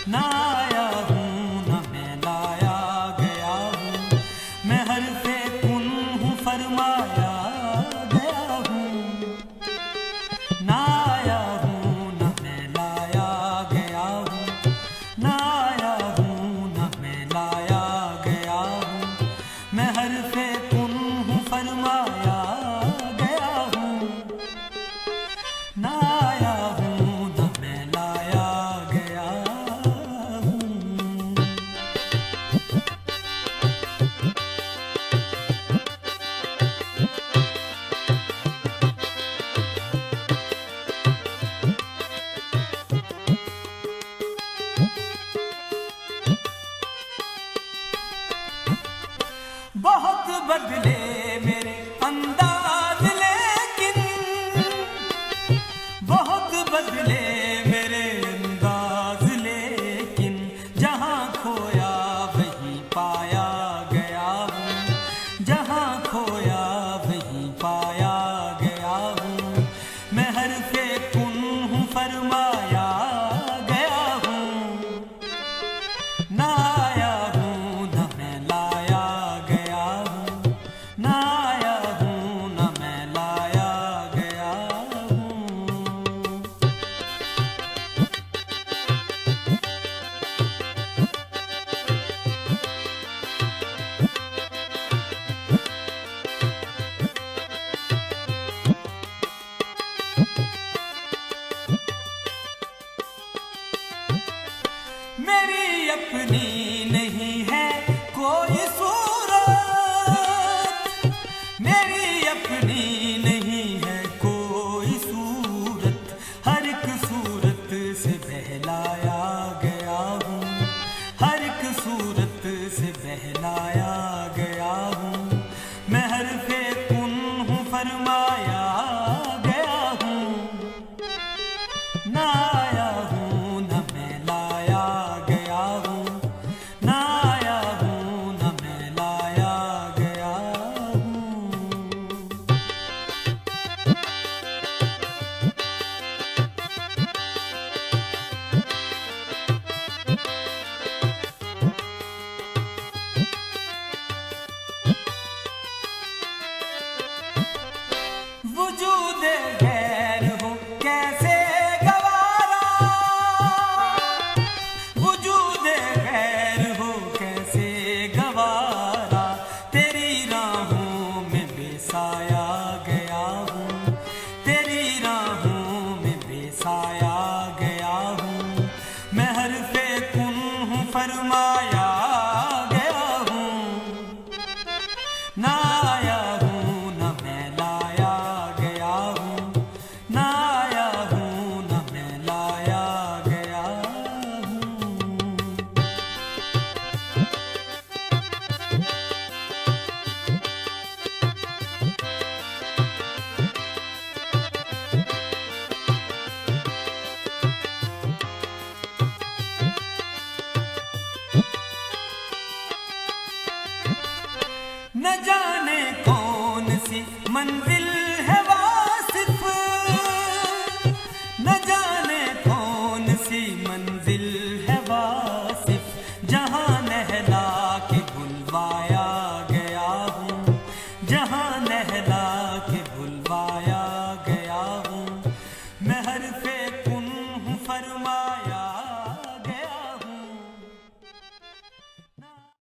ना आया हूँ न मैं लाया गया हूँ, मैं हर्फ़े कुन हूँ फरमाया गया हूँ। ना आया हूँ न मैं लाया गया हूँ, ना आया हूँ न मैं लाया गया हूँ, मैं हर्फ़े कुन हूँ फरमाया गया हूँ। ना आया हूँ न मैं लाया गया हूँ। बहुत बदले मेरे अंदाज लेकिन, बहुत बदले मेरे अंदाज लेकिन, जहाँ खोया वहीं पाया गया हूँ, जहाँ खोया वहीं पाया गया हूँ, मैं हर्फ़े कुन हूँ फरमाया गया हूँ। ना आया हूँ न मैं लाया गया हूँ, ना आया हूँ न मैं लाया गया हूँ। मेरी अपनी नहीं है कोई सूरत, मेरी अपनी नहीं है कोई सूरत, हर एक सूरत से बहलाया गया हूँ, हर एक सूरत से बहलाया गया हूँ, मैं हर्फ़े कुन हूँ फरमाया गया हूँ। ना आया हूँ न मैं लाया गया हूँ, ना आया हूँ न मैं लाया गया हूँ। वजूद गैर हो कैसे गवारा, वजूद गैर हो कैसे गवारा, तेरी राहों में बेसाया गया हूँ, तेरी राहों में बेसाया गया हूँ, मैं हर्फ़े कुन हूँ फरमाया गया हूँ। ना आया हूँ न मैं लाया गया हूँ, ना आया हूँ न मैं लाया गया हूँ। न जाने कौन सी मंजिल है वासिफ, न जाने कौन सी मंजिल